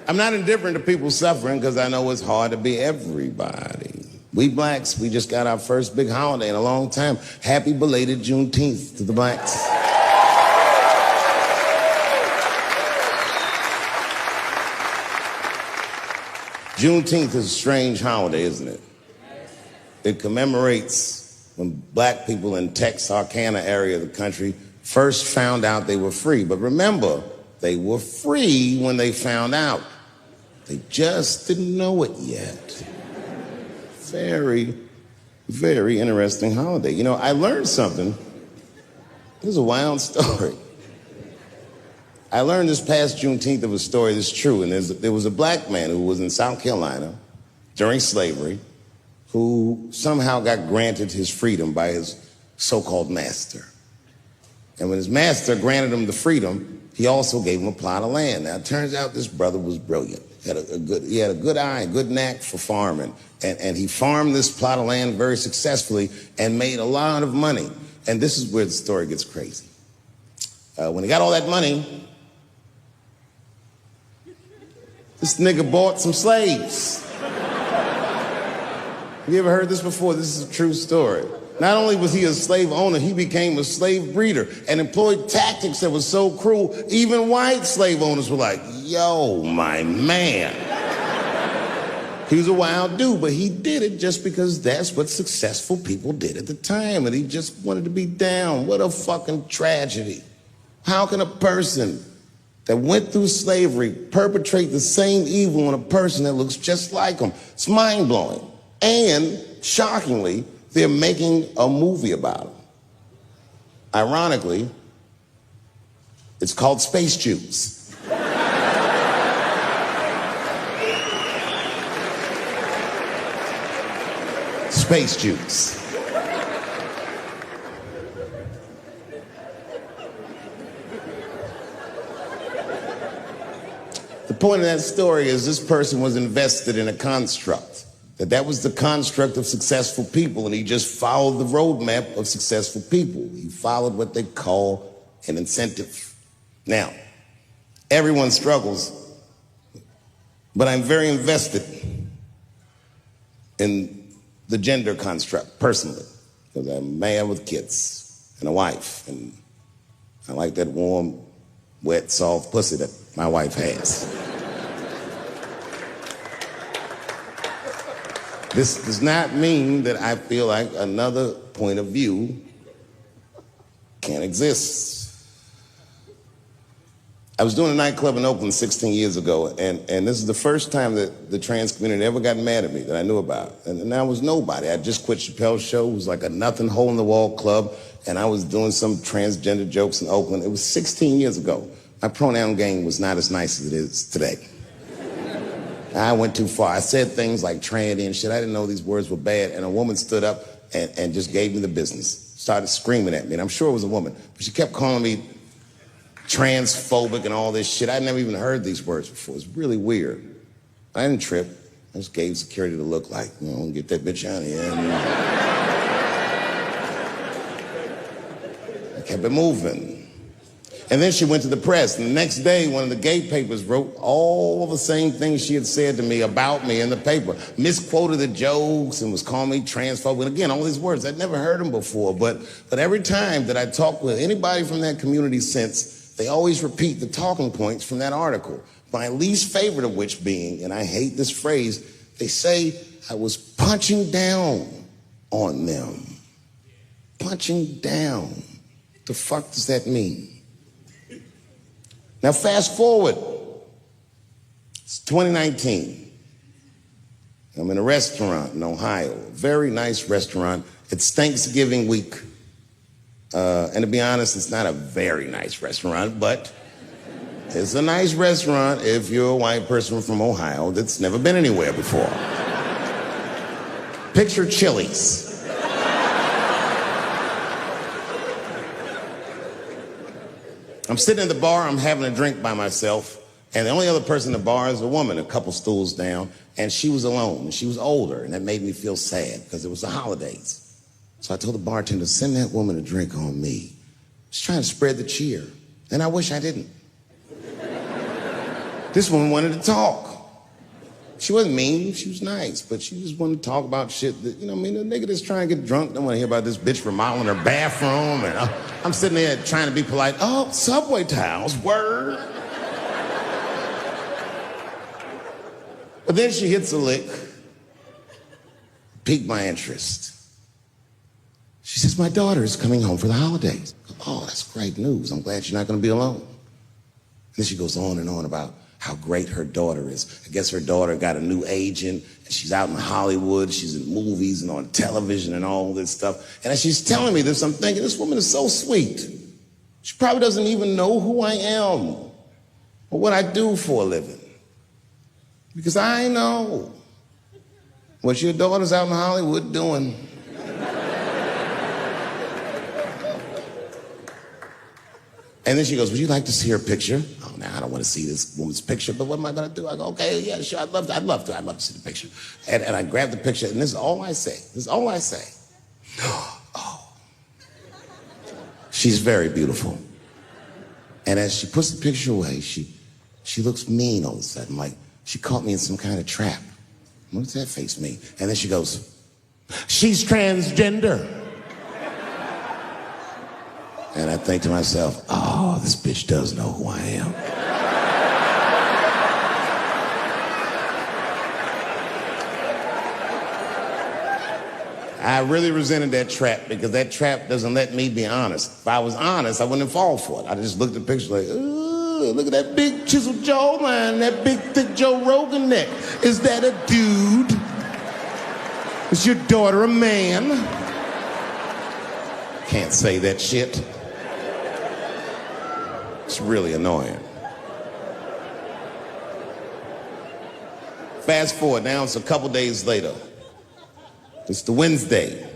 I'm not indifferent to people suffering because I know it's hard to be everybody. We blacks, we just got our first big holiday in a long time. Happy belated Juneteenth to the blacks. Juneteenth is a strange holiday, isn't it? It commemorates when black people in Texarkana area of the country first found out they were free. But remember, they were free when they found out. They just didn't know it yet. Very, very interesting holiday. You know, I learned something. This is a wild story. I learned this past Juneteenth of a story that's true, and there was a black man who was in South Carolina during slavery who somehow got granted his freedom by his so-called master. And when his master granted him the freedom, he also gave him a plot of land. Now, it turns out this brother was brilliant. He had a good eye, a good knack for farming, and he farmed this plot of land very successfully and made a lot of money. And this is where the story gets crazy. When he got all that money, this nigga bought some slaves. Have you ever heard this before? This is a true story. Not only was he a slave owner, he became a slave breeder and employed tactics that were so cruel, even white slave owners were like, yo, my man. He was a wild dude, but he did it just because that's what successful people did at the time, and he just wanted to be down. What a fucking tragedy. How can a person that went through slavery perpetrate the same evil on a person that looks just like him? It's mind-blowing. And, shockingly, they're making a movie about him. Ironically, it's called Space Juice. Space Juice. The point of that story is this person was invested in a construct. That was the construct of successful people, and he just followed the roadmap of successful people. He followed what they call an incentive. Now, everyone struggles, but I'm very invested in the gender construct, personally, because I'm a man with kids and a wife, and I like that warm, wet, soft pussy that my wife has. This does not mean that I feel like another point of view can't exist. I was doing a nightclub in Oakland 16 years ago, and this is the first time that the trans community ever got mad at me that I knew about. And I was nobody. I just quit Chappelle's show. It was like a nothing hole-in-the-wall club, and I was doing some transgender jokes in Oakland. It was 16 years ago. My pronoun game was not as nice as it is today. I went too far. I said things like tranny and shit. I didn't know these words were bad, and a woman stood up and just gave me the business. Started screaming at me, and I'm sure it was a woman, but she kept calling me transphobic and all this shit. I'd never even heard these words before. It was really weird. I didn't trip. I just gave security the look like, you know, get that bitch out of here. And I kept it moving. And then she went to the press, and the next day, one of the gay papers wrote all of the same things she had said to me about me in the paper. Misquoted the jokes and was calling me transphobic. And again, all these words, I'd never heard them before, but every time that I talked with anybody from that community since, they always repeat the talking points from that article. My least favorite of which being, and I hate this phrase, they say I was punching down on them. Punching down. The fuck does that mean? Now fast forward, it's 2019. I'm in a restaurant in Ohio, a very nice restaurant. It's Thanksgiving week. And to be honest, it's not a very nice restaurant, but it's a nice restaurant if you're a white person from Ohio that's never been anywhere before. Picture Chili's. I'm sitting in the bar, I'm having a drink by myself, and the only other person in the bar is a woman, a couple stools down, and she was alone, and she was older, and that made me feel sad because it was the holidays. So I told the bartender, send that woman a drink on me. She's trying to spread the cheer, and I wish I didn't. This woman wanted to talk. She wasn't mean, she was nice, but she just wanted to talk about shit that, the nigga that's trying to get drunk don't want to hear about this bitch remodeling her bathroom, and I'm sitting there trying to be polite. Oh, subway tiles, word. But then she hits a lick, piqued my interest. She says, my daughter is coming home for the holidays. Oh, that's great news. I'm glad you're not going to be alone. And then she goes on and on about how great her daughter is. I guess her daughter got a new agent, and she's out in Hollywood. She's in movies and on television and all this stuff. And as she's telling me this, I'm thinking, this woman is so sweet. She probably doesn't even know who I am or what I do for a living. Because I know what your daughter's out in Hollywood doing. And then she goes, would you like to see her picture? Oh, now I don't want to see this woman's picture, but what am I going to do? I go, okay, yeah, sure, I'd love to see the picture. And I grab the picture, and this is all I say. Oh, she's very beautiful. And as she puts the picture away, she looks mean all of a sudden, like she caught me in some kind of trap. What does that face mean? And then she goes, she's transgender. And I think to myself, oh, this bitch does know who I am. I really resented that trap because that trap doesn't let me be honest. If I was honest, I wouldn't fall for it. I just looked at the picture like, ooh, look at that big chiseled jawline, that big thick Joe Rogan neck. Is that a dude? Is your daughter a man? Can't say that shit. It's really annoying. Fast forward, now it's a couple days later. It's the Wednesday.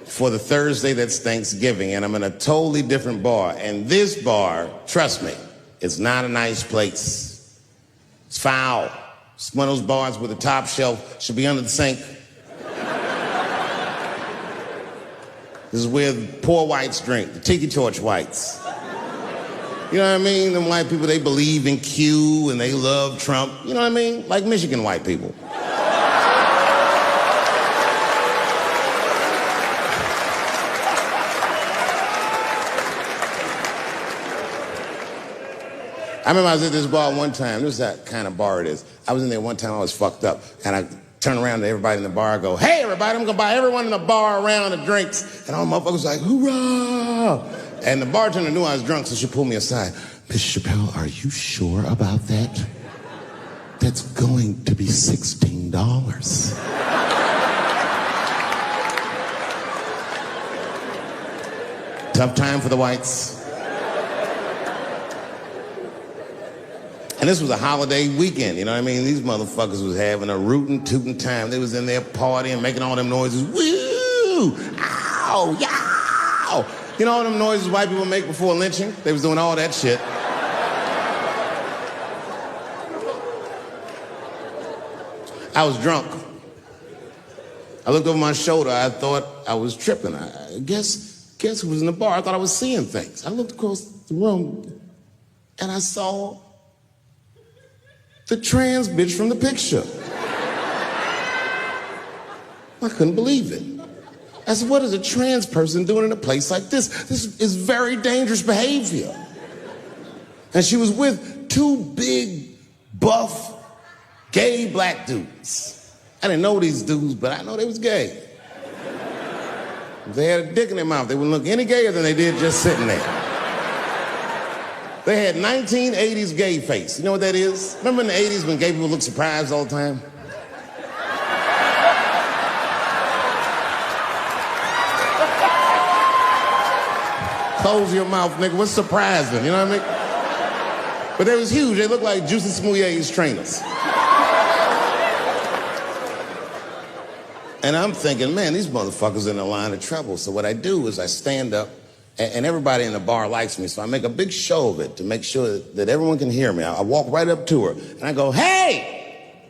For the Thursday, that's Thanksgiving, and I'm in a totally different bar. And this bar, trust me, it's not a nice place. It's foul. It's one of those bars where the top shelf should be under the sink. This is where the poor whites drink, the tiki torch whites. You know what I mean? Them white people, they believe in Q and they love Trump. You know what I mean? Like Michigan white people. I remember I was at this bar one time. This is that kind of bar it is. I was in there one time, I was fucked up. And I turn around to everybody in the bar, I go, hey, everybody, I'm gonna buy everyone in the bar around the drinks. And all the motherfuckers like, hoorah! And the bartender knew I was drunk, so she pulled me aside. Mr. Chappelle, are you sure about that? That's going to be $16. Tough time for the whites. And this was a holiday weekend, you know what I mean? These motherfuckers was having a rootin' tootin' time. They was in there partying, making all them noises. Woo! Ow! Yow! You know all them noises white people make before lynching? They was doing all that shit. I was drunk. I looked over my shoulder. I thought I was tripping. I guess who was in the bar? I thought I was seeing things. I looked across the room, and I saw the trans bitch from the picture. I couldn't believe it. I said, what is a trans person doing in a place like this? This is very dangerous behavior. And she was with two big, buff, gay black dudes. I didn't know these dudes, but I know they was gay. If they had a dick in their mouth, they wouldn't look any gayer than they did just sitting there. They had 1980s gay face. You know what that is? Remember in the 80s when gay people looked surprised all the time? Close your mouth, nigga. What's surprising? You know what I mean? But they was huge. They looked like Juicy Smouille's trainers. And I'm thinking, man, these motherfuckers in a line of trouble. So what I do is I stand up, and everybody in the bar likes me, so I make a big show of it to make sure that everyone can hear me. I walk right up to her, and I go, hey,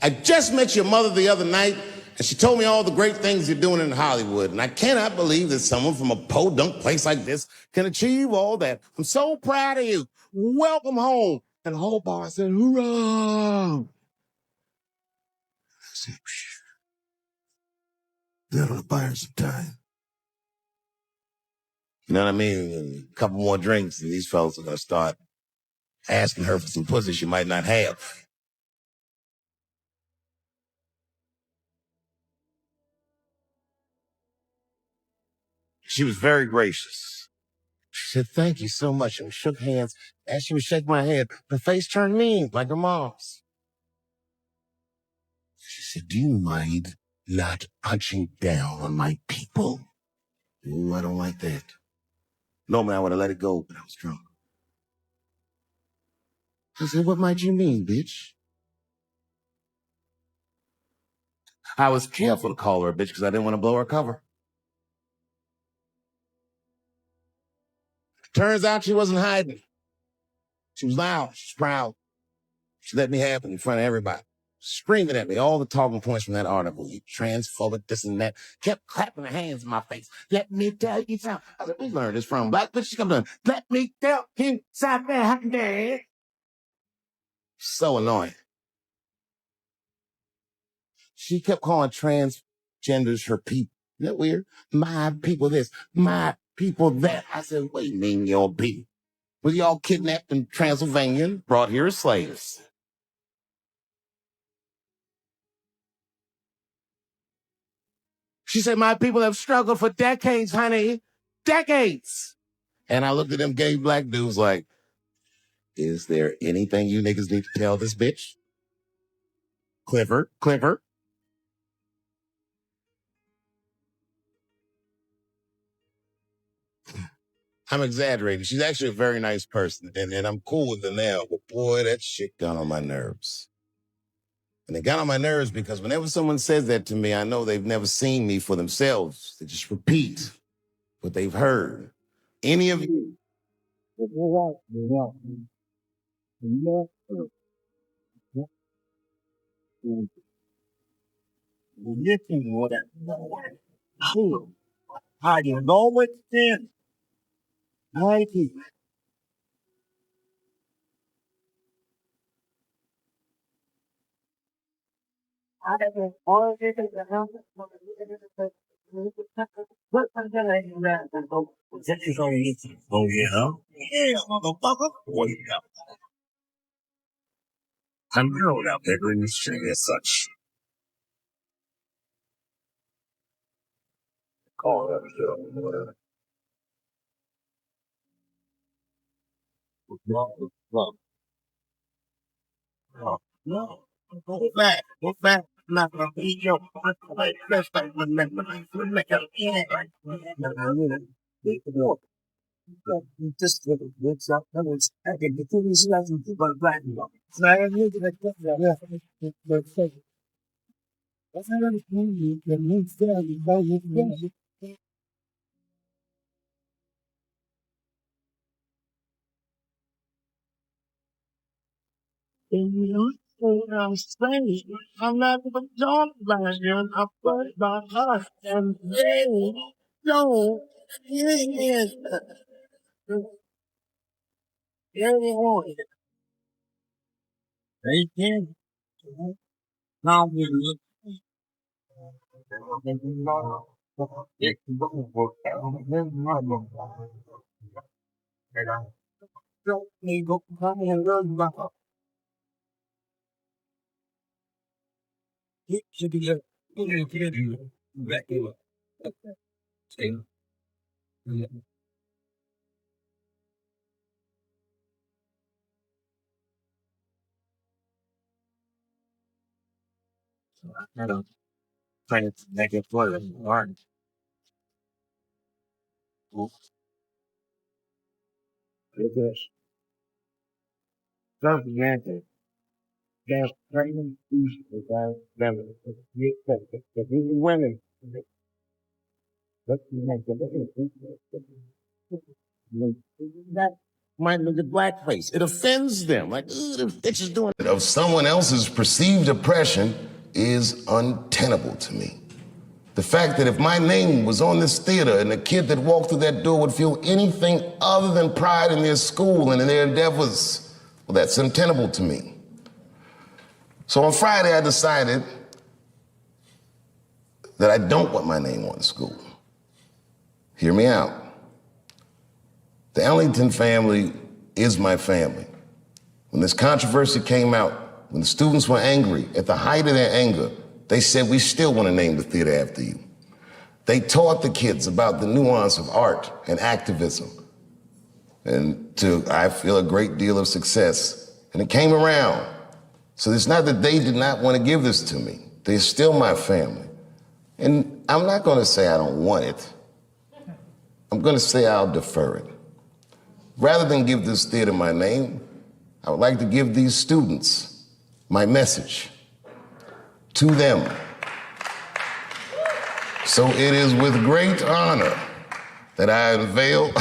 I just met your mother the other night, and she told me all the great things you're doing in Hollywood, and I cannot believe that someone from a podunk place like this can achieve all that. I'm so proud of you. welcome home. And the whole bar said, hoorah. I said, psh, that'll buy her some time. You know what I mean? A couple more drinks and these fellas are going to start asking her for some pussy she might not have. She was very gracious. She said, thank you so much. And we shook hands. As she was shaking my hand, her face turned mean, like her mom's. She said, do you mind not punching down on my people? Ooh, I don't like that. Normally I would have let it go, but I was drunk. I said, what might you mean, bitch? I was careful to call her a bitch because I didn't want to blow her cover. Turns out she wasn't hiding. She was loud. She was proud. She let me have it in front of everybody. Screaming at me all the talking points from that article. You transphobic, this and that. Kept clapping her hands in my face. Let me tell you something. I said, we learned this from black bitch. She comes on. Let me tell you something. So annoying. She kept calling transgenders her people. Isn't that weird? My people this, my people that. I said, what do you mean your people? Was y'all kidnapped in Transylvania and brought here as slaves? She said, my people have struggled for decades, honey. Decades. And I looked at them gay black dudes like, is there anything you niggas need to tell this bitch? Clifford, Clifford. I'm exaggerating. She's actually a very nice person, and I'm cool with her now. But boy, that shit got on my nerves. And it got on my nerves because whenever someone says that to me, I know they've never seen me for themselves. They just repeat what they've heard. Any of you? How you know what then? Oh, yeah? Yeah, motherfucker. Wait up. I'm grown out there in the street as such. Oh, that's no. No. Go back. Go back. I'm not gonna be your best friend. Just what's up? That was I can get to these lessons about black people. So I have to like that. That's not anything you can move there because you I'm strange. I'm not even talking about you. I'm worried about us. And they don't. Yeah. They can. Now we look. Don't need to come and learn about it. Should be a back in I don't try to make it for them. Learn. Something there's pregnant issues without them. If you women, let's make that might look at blackface. It offends them. Like, ooh, the bitch is doing it. Of someone else's perceived oppression is untenable to me. The fact that if my name was on this theater and the kid that walked through that door would feel anything other than pride in their school and in their endeavors, well, that's untenable to me. So on Friday, I decided that I don't want my name on the school. Hear me out. The Ellington family is my family. When this controversy came out, when the students were angry, at the height of their anger, they said, we still want to name the theater after you. They taught the kids about the nuance of art and activism. And to, I feel, a great deal of success. And it came around. So it's not that they did not want to give this to me. They're still my family. And I'm not going to say I don't want it. I'm going to say I'll defer it. Rather than give this theater my name, I would like to give these students my message to them. So it is with great honor that I unveil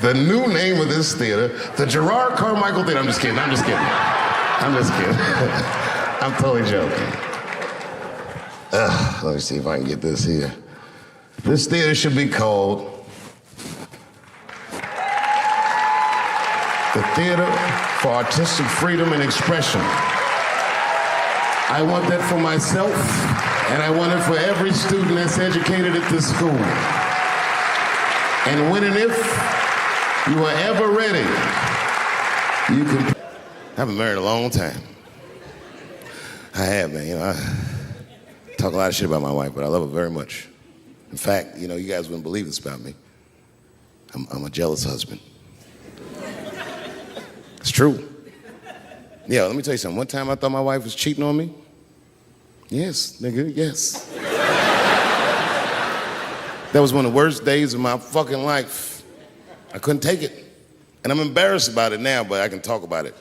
the new name of this theater, the Gerard Carmichael Theater. I'm just kidding. I'm totally joking. Let me see if I can get this here. This theater should be called the Theater for Artistic Freedom and Expression. I want that for myself, and I want it for every student that's educated at this school. And when and if you are ever ready, you can. I've been married a long time. I have, man. You know, I talk a lot of shit about my wife, but I love her very much. In fact, you know, you guys wouldn't believe this about me. I'm a jealous husband. It's true. Yeah, let me tell you something. One time I thought my wife was cheating on me. Yes, nigga, yes. That was one of the worst days of my fucking life. I couldn't take it. And I'm embarrassed about it now, but I can talk about it.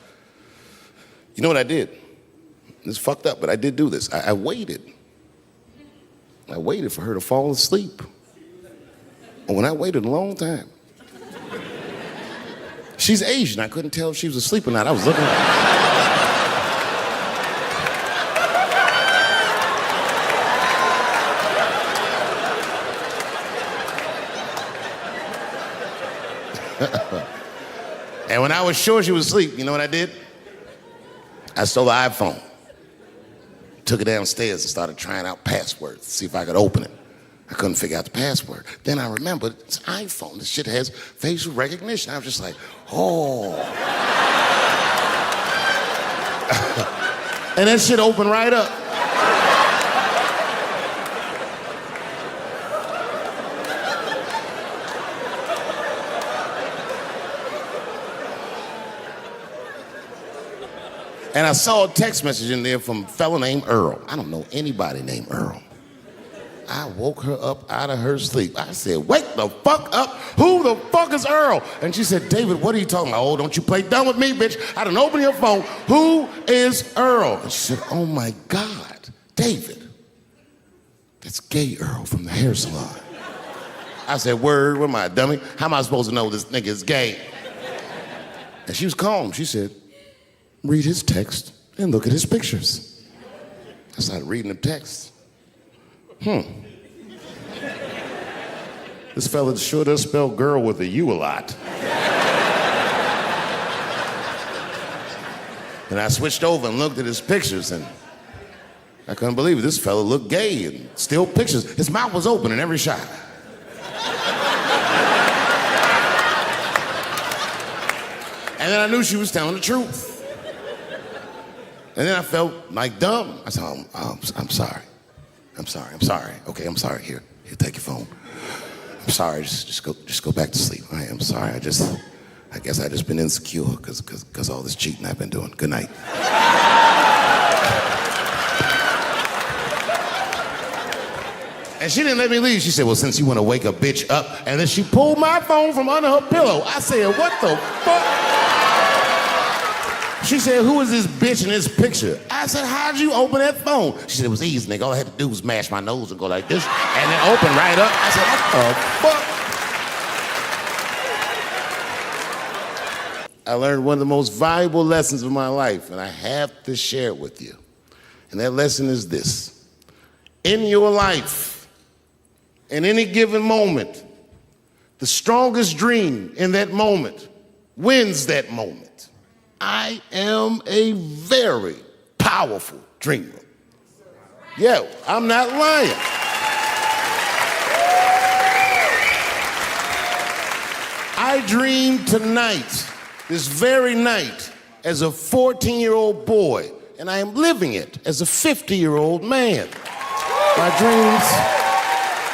You know what I did? It's fucked up, but I did do this. I waited. I waited for her to fall asleep. And when I waited a long time, she's Asian. I couldn't tell if she was asleep or not. I was looking at her. And when I was sure she was asleep, you know what I did? I stole the iPhone, took it downstairs and started trying out passwords to see if I could open it. I couldn't figure out the password. Then I remembered it's iPhone. This shit has facial recognition. I was just like, oh. And that shit opened right up. And I saw a text message in there from a fella named Earl. I don't know anybody named Earl. I woke her up out of her sleep. I said, wake the fuck up. Who the fuck is Earl? And she said, David, what are you talking about? Oh, don't you play dumb with me, bitch. I done opened your phone. Who is Earl? And she said, oh my God, David. That's gay Earl from the hair salon. I said, word, what am I, a dummy? How am I supposed to know this nigga is gay? And she was calm. She said, read his text and look at his pictures. I started reading the text. This fella sure does spell girl with a U a lot. And I switched over and looked at his pictures, and I couldn't believe it. This fella looked gay and still pictures. His mouth was open in every shot. And then I knew she was telling the truth. And then I felt like dumb. I said, I'm sorry. I'm sorry. Okay, I'm sorry. Here, take your phone. I'm sorry, just go back to sleep. I am sorry, I guess I just been insecure because all this cheating I've been doing. Good night. And she didn't let me leave. She said, well, since you want to wake a bitch up, and then she pulled my phone from under her pillow. I said, what the fuck? She said, who is this bitch in this picture? I said, how'd you open that phone? She said, it was easy, nigga. All I had to do was mash my nose and go like this, and then open right up. I said, what the fuck? I learned one of the most valuable lessons of my life, and I have to share it with you. And that lesson is this. in your life, in any given moment, the strongest dream in that moment wins that moment. I am a very powerful dreamer. Yeah, I'm not lying. I dreamed tonight, this very night, as a 14-year-old boy, and I am living it as a 50-year-old man. My dreams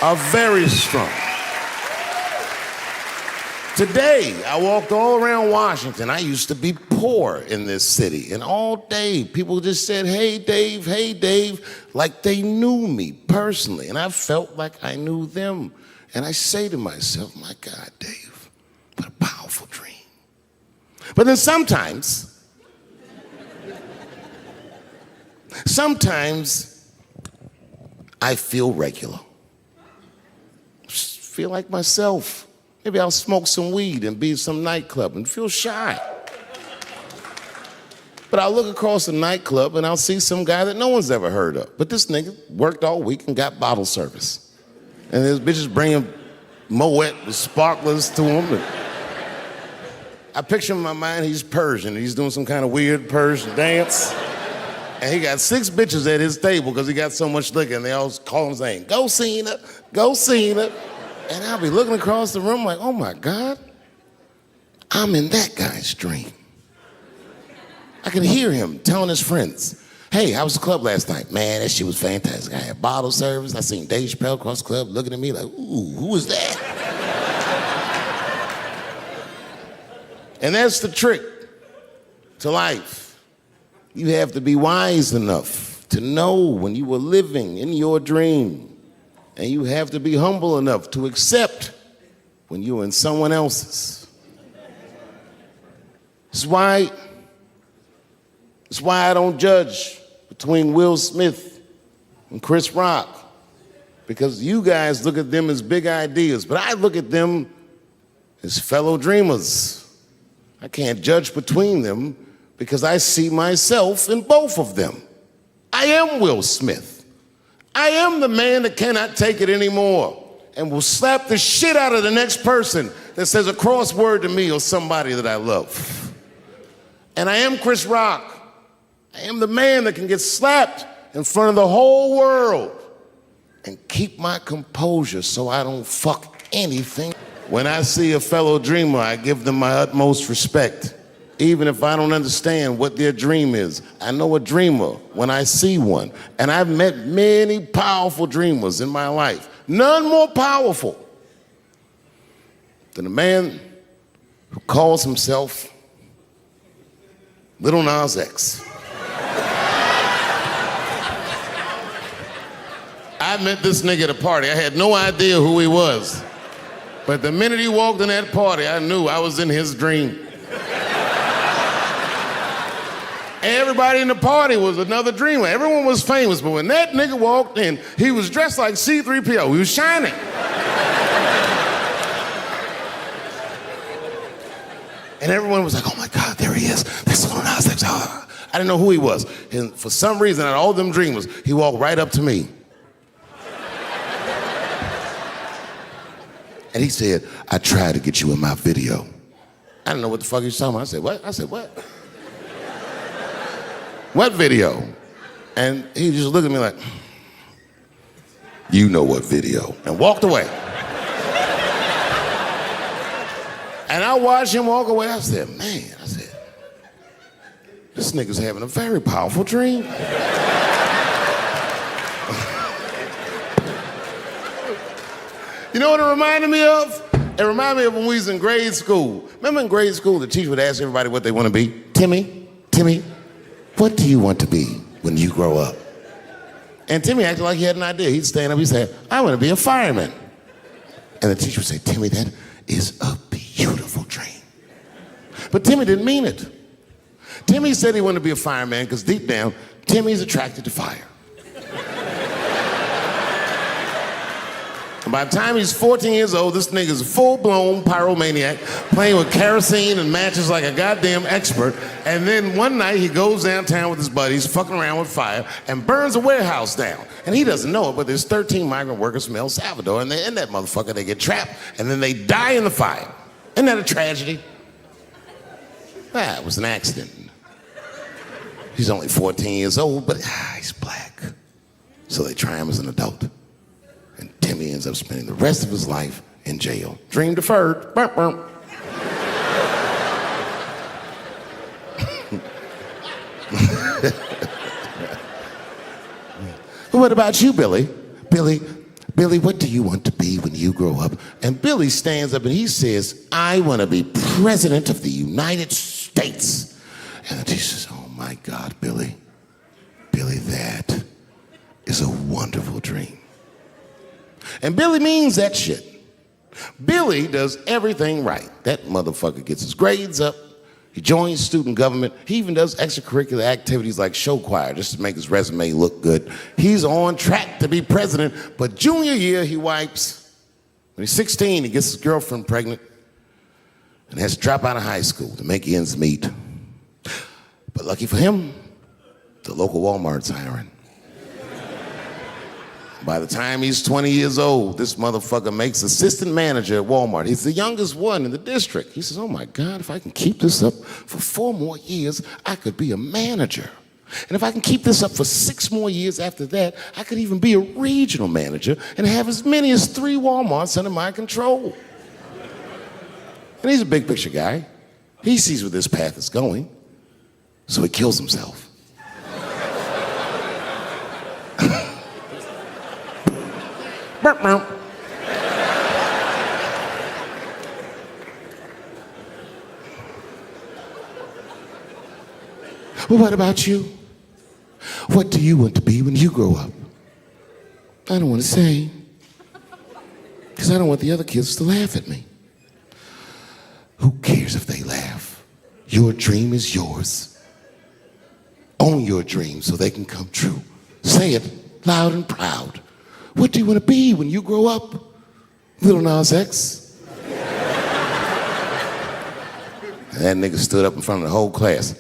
are very strong. Today, I walked all around Washington. I used to be poor in this city, and all day people just said, hey, Dave, like they knew me personally, and I felt like I knew them. And I say to myself, my God, Dave, what a powerful dream. But then sometimes I feel regular. Just feel like myself. Maybe I'll smoke some weed and be in some nightclub and feel shy. But I'll look across the nightclub and I'll see some guy that no one's ever heard of. But this nigga worked all week and got bottle service. And there's bitches bringing Moet with sparklers to him. I picture in my mind he's Persian. He's doing some kind of weird Persian dance. And he got 6 bitches at his table because he got so much liquor, and they all call him saying, go Cena, go Cena. And I'll be looking across the room like, oh my God, I'm in that guy's dream. I can hear him telling his friends, hey, how was the club last night? Man, that shit was fantastic. I had bottle service. I seen Dave Chappelle across the club looking at me like, ooh, who was that? And that's the trick to life. You have to be wise enough to know when you were living in your dream. And you have to be humble enough to accept when you're in someone else's. It's why I don't judge between Will Smith and Chris Rock. Because you guys look at them as big ideas, but I look at them as fellow dreamers. I can't judge between them because I see myself in both of them. I am Will Smith. I am the man that cannot take it anymore and will slap the shit out of the next person that says a crossword to me or somebody that I love. And I am Chris Rock. I am the man that can get slapped in front of the whole world and keep my composure so I don't fuck anything. When I see a fellow dreamer, I give them my utmost respect. Even if I don't understand what their dream is. I know a dreamer when I see one. And I've met many powerful dreamers in my life. None more powerful than a man who calls himself Little Nas X. I met this nigga at a party. I had no idea who he was. But the minute he walked in that party, I knew I was in his dream. Everybody in the party was another dreamer. Everyone was famous, but when that nigga walked in, he was dressed like C-3PO. He was shining. And everyone was like, oh my God, there he is. That's Lil Nas X. I didn't know who he was. And for some reason, out of all them dreamers, he walked right up to me. And he said, I tried to get you in my video. I didn't know what the fuck he was talking about. I said, what? I said, what? What video? And he just looked at me like, you know what video, and walked away. And I watched him walk away. I said, man, this nigga's having a very powerful dream. You know what it reminded me of? It reminded me of when we was in grade school. Remember in grade school, the teacher would ask everybody what they want to be? Timmy, what do you want to be when you grow up? And Timmy acted like he had an idea. He'd stand up, he'd say, I want to be a fireman. And the teacher would say, Timmy, that is a beautiful dream. But Timmy didn't mean it. Timmy said he wanted to be a fireman because deep down, Timmy's attracted to fire. And by the time he's 14 years old, this nigga's a full-blown pyromaniac, playing with kerosene and matches like a goddamn expert. And then one night he goes downtown with his buddies, fucking around with fire, and burns a warehouse down. And he doesn't know it, but there's 13 migrant workers from El Salvador, and they're in that motherfucker. They get trapped, and then they die in the fire. Isn't that a tragedy? It was an accident. He's only 14 years old, but he's black. So they try him as an adult. And Timmy ends up spending the rest of his life in jail. Dream deferred. Burp, burp. What about you, Billy? Billy, what do you want to be when you grow up? And Billy stands up and he says, I want to be president of the United States. And the teacher says, oh my God, Billy, that is a wonderful dream. And Billy means that shit. Billy does everything right. That motherfucker gets his grades up. He joins student government. He even does extracurricular activities like show choir just to make his resume look good. He's on track to be president, but junior year he wipes. When he's 16, he gets his girlfriend pregnant and has to drop out of high school to make ends meet. But lucky for him, the local Walmart's hiring. By the time he's 20 years old, this motherfucker makes assistant manager at Walmart. He's the youngest one in the district. He says, oh my God, if I can keep this up for 4 more years, I could be a manager. And if I can keep this up for 6 more years after that, I could even be a regional manager and have as many as 3 Walmarts under my control. And he's a big picture guy. He sees where this path is going, so he kills himself. Well, what about you? What do you want to be when you grow up? I don't want to say, because I don't want the other kids to laugh at me. Who cares if they laugh? Your dream is yours. Own your dream so they can come true. Say it loud and proud. What do you want to be when you grow up? Little Nas X. That nigga stood up in front of the whole class.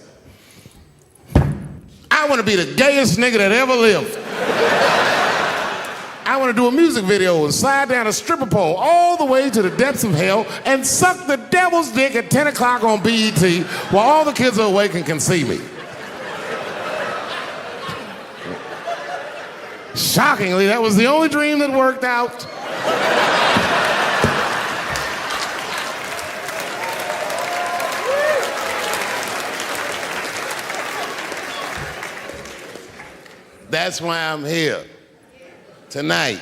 I want to be the gayest nigga that ever lived. I want to do a music video and slide down a stripper pole all the way to the depths of hell and suck the devil's dick at 10 o'clock on BET while all the kids are awake and can see me. Shockingly, that was the only dream that worked out. That's why I'm here tonight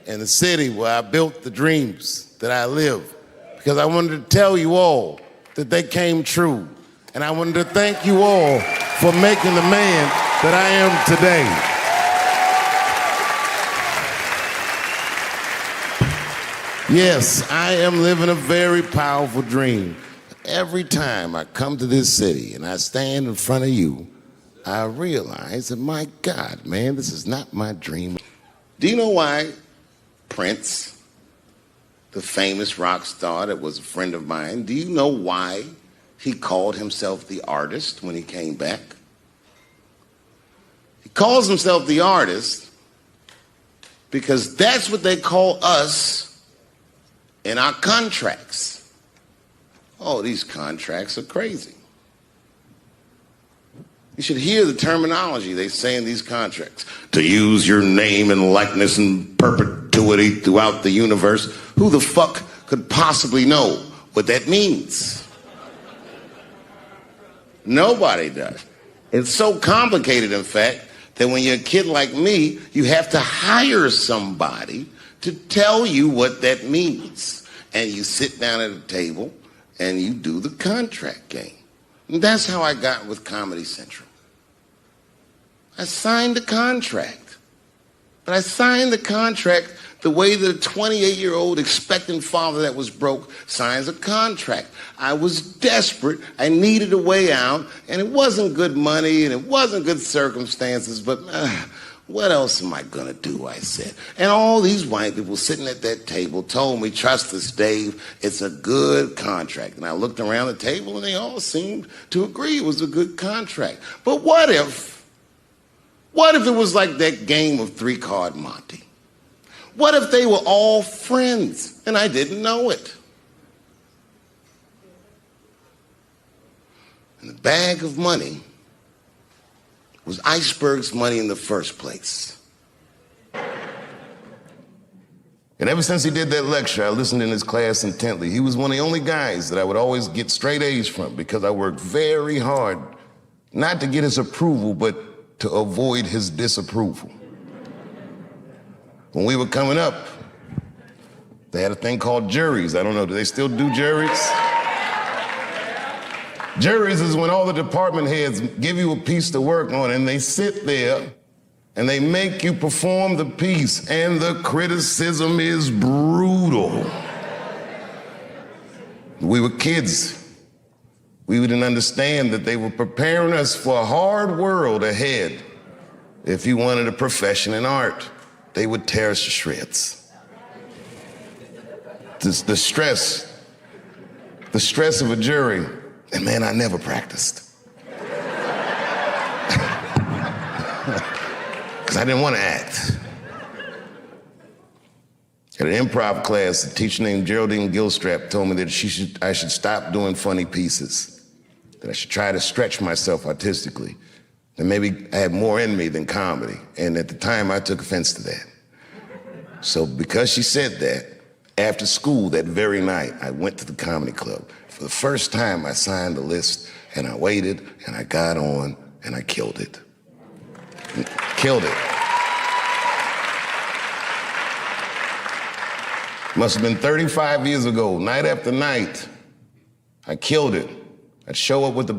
in the city where I built the dreams that I live. Because I wanted to tell you all that they came true. And I wanted to thank you all for making the man that I am today. Yes, I am living a very powerful dream. Every time I come to this city and I stand in front of you, I realize that, my God, man, this is not my dream. Do you know why Prince, the famous rock star that was a friend of mine, do you know why he called himself the artist when he came back? He calls himself the artist because that's what they call us in our contracts. Oh, these contracts are crazy. You should hear the terminology they say in these contracts. To use your name and likeness in perpetuity throughout the universe. Who the fuck could possibly know what that means? Nobody does. It's so complicated, in fact, that when you're a kid like me, you have to hire somebody to tell you what that means. And you sit down at a table and you do the contract game. And that's how I got with Comedy Central. I signed the contract. But I signed the contract the way that a 28-year-old expectant father that was broke signs a contract. I was desperate. I needed a way out. And it wasn't good money and it wasn't good circumstances. But What else am I gonna do, I said. And all these white people sitting at that table told me, trust us, Dave, it's a good contract. And I looked around the table and they all seemed to agree it was a good contract. But what if it was like that game of three-card Monte? What if they were all friends and I didn't know it? And the bag of money was Iceberg's money in the first place. And ever since he did that lecture, I listened in his class intently. He was one of the only guys that I would always get straight A's from because I worked very hard, not to get his approval, but to avoid his disapproval. When we were coming up, they had a thing called juries. I don't know, do they still do juries? Juries is when all the department heads give you a piece to work on and they sit there and they make you perform the piece, and the criticism is brutal. We were kids. We didn't understand that they were preparing us for a hard world ahead. If you wanted a profession in art, they would tear us to shreds. The stress of a jury. And man, I never practiced. Because I didn't want to act. At an improv class, a teacher named Geraldine Gilstrap told me that I should stop doing funny pieces, that I should try to stretch myself artistically, and maybe I had more in me than comedy. And at the time, I took offense to that. So because she said that, after school that very night, I went to the comedy club. For the first time, I signed the list, and I waited, and I got on, and I killed it. Killed it. Must have been 35 years ago, night after night. I killed it. I'd show up with the...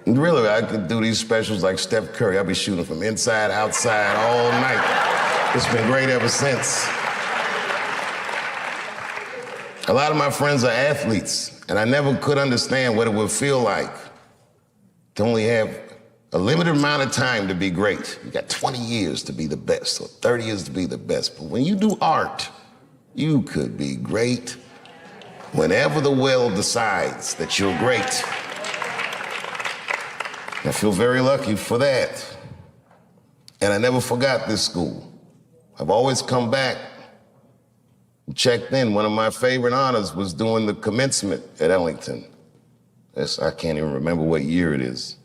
Really, I could do these specials like Steph Curry. I'd be shooting from inside, outside, all night. It's been great ever since. A lot of my friends are athletes, and I never could understand what it would feel like to only have a limited amount of time to be great. You got 20 years to be the best, or 30 years to be the best. But when you do art, you could be great whenever the will decides that you're great. I feel very lucky for that. And I never forgot this school. I've always come back and checked in. One of my favorite honors was doing the commencement at Ellington. I can't even remember what year it is.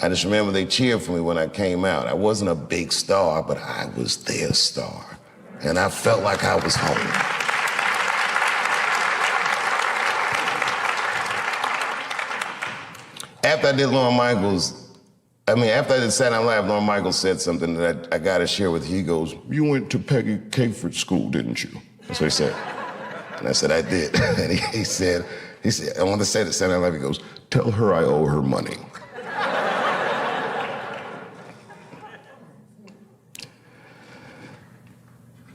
I just remember they cheered for me when I came out. I wasn't a big star, but I was their star. And I felt like I was home. After I did Lorne Michaels, after I did Saturday Night Live, Lorne Michaels said something that I got to share with you. He goes, "You went to Peggy Caford School, didn't you?" That's what he said. And I said, "I did." And he said, I want to say to Saturday Night Live, he goes, "Tell her I owe her money."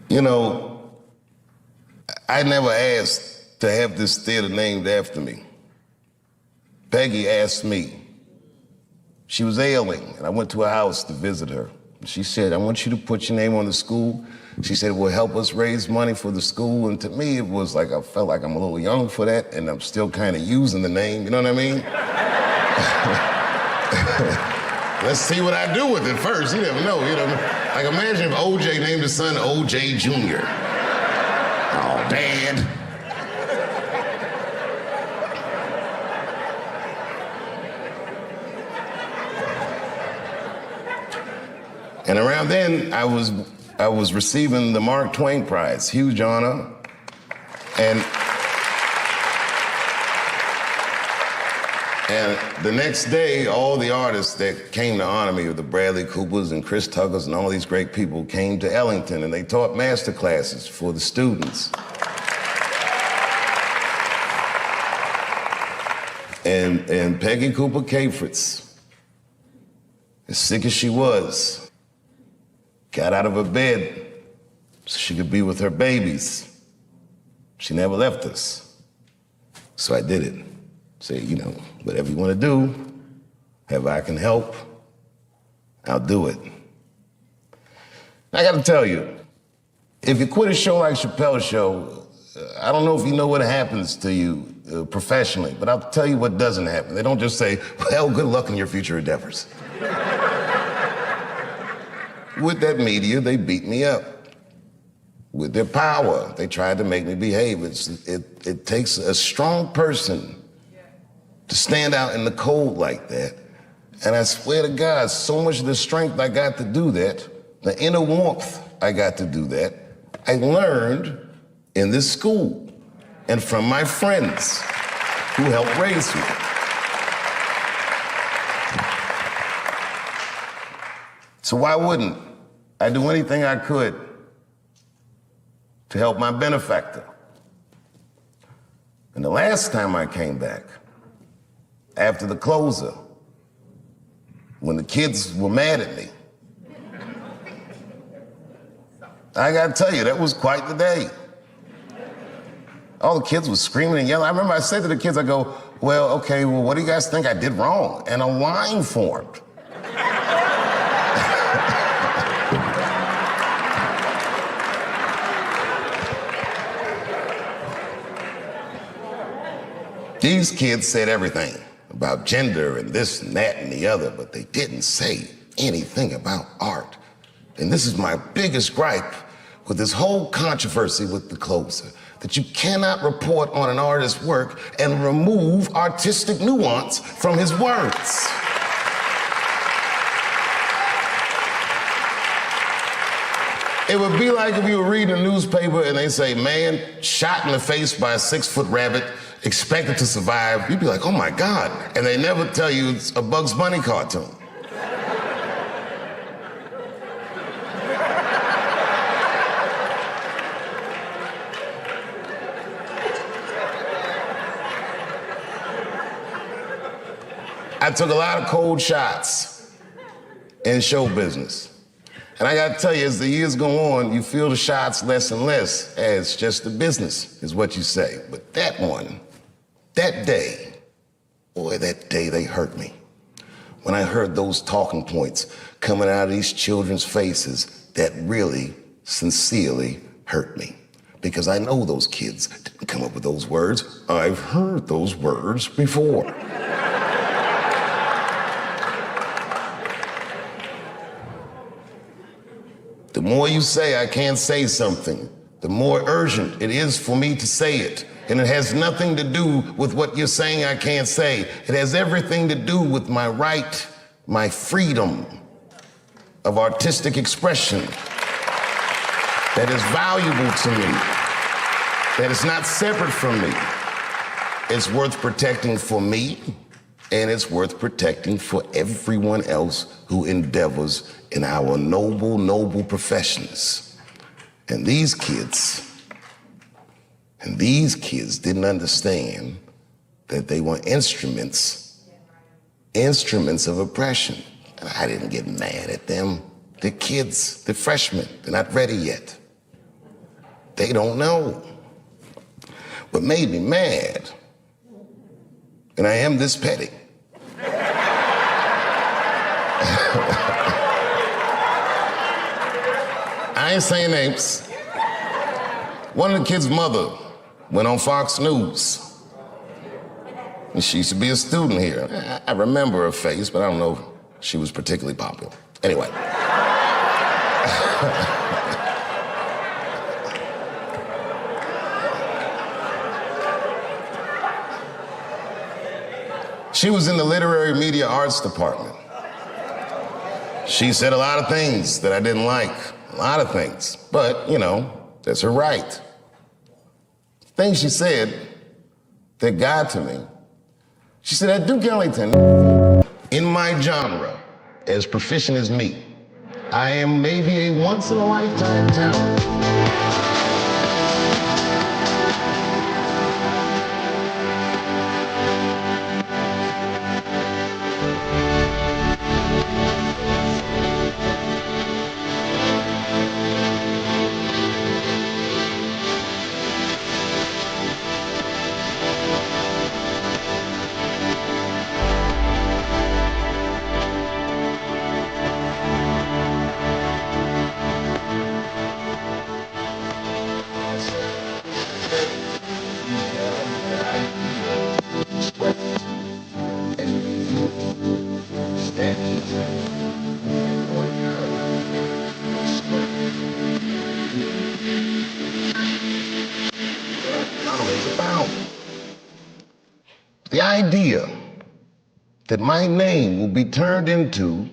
You know, I never asked to have this theater named after me. Peggy asked me. She was ailing, and I went to her house to visit her. She said, "I want you to put your name on the school." She said, "It will help us raise money for the school." And to me, it was like, I felt like I'm a little young for that, and I'm still kind of using the name, you know what I mean? Let's see what I do with it first. You never know, you know. Like imagine if OJ named his son OJ Jr. Oh, Dad. And around then, I was receiving the Mark Twain Prize, huge honor. And the next day, all the artists that came to honor me, the Bradley Coopers and Chris Tuckers and all these great people came to Ellington, and they taught master classes for the students. And Peggy Cooper Cafritz, as sick as she was, got out of her bed so she could be with her babies. She never left us. So I did it. Say, you know, whatever you want to do, If I can help, I'll do it. I gotta tell you, if you quit a show like Chappelle's show, I don't know if you know what happens to you professionally, but I'll tell you what doesn't happen. They don't just say, well, good luck in your future endeavors. With that media, they beat me up. With their power, they tried to make me behave. It takes a strong person to stand out in the cold like that. And I swear to God, so much of the strength I got to do that, the inner warmth I got to do that, I learned in this school and from my friends who helped raise me. So why wouldn't I do anything I could to help my benefactor? And the last time I came back, after the closer, when the kids were mad at me, I gotta tell you, that was quite the day. All the kids were screaming and yelling. I remember I said to the kids, I go, well, okay, well, what do you guys think I did wrong? And a line formed. These kids said everything about gender and this and that and the other, but they didn't say anything about art. And this is my biggest gripe with this whole controversy with the closer, that you cannot report on an artist's work and remove artistic nuance from his words. It would be like if you were reading a newspaper and they say, man, shot in the face by a 6-foot rabbit, expected to survive. You'd be like, oh my God. And they never tell you it's a Bugs Bunny cartoon. I took a lot of cold shots in show business. And I gotta tell you, as the years go on, you feel the shots less and less. Hey, it's just the business, is what you say. But that one, that day, boy, that day they hurt me. When I heard those talking points coming out of these children's faces, that really, sincerely hurt me. Because I know those kids didn't come up with those words. I've heard those words before. The more you say I can't say something, the more urgent it is for me to say it. And it has nothing to do with what you're saying I can't say. It has everything to do with my right, my freedom of artistic expression that is valuable to me, that is not separate from me. It's worth protecting for me, and it's worth protecting for everyone else who endeavors in our noble, noble professions. And these kids didn't understand that they were instruments of oppression. And I didn't get mad at them. They're kids, they're freshmen, they're not ready yet. They don't know. What made me mad, and I am this petty, I ain't saying names. One of the kids' mother went on Fox News. And she used to be a student here. I remember her face, but I don't know if she was particularly popular. Anyway. She was in the literary media arts department. She said a lot of things that I didn't like, a lot of things, but, you know, that's her right. Things she said that got to me. She said, at Duke Ellington, in my genre, as proficient as me, I am maybe a once-in-a-lifetime talent. is about the idea that my name will be turned into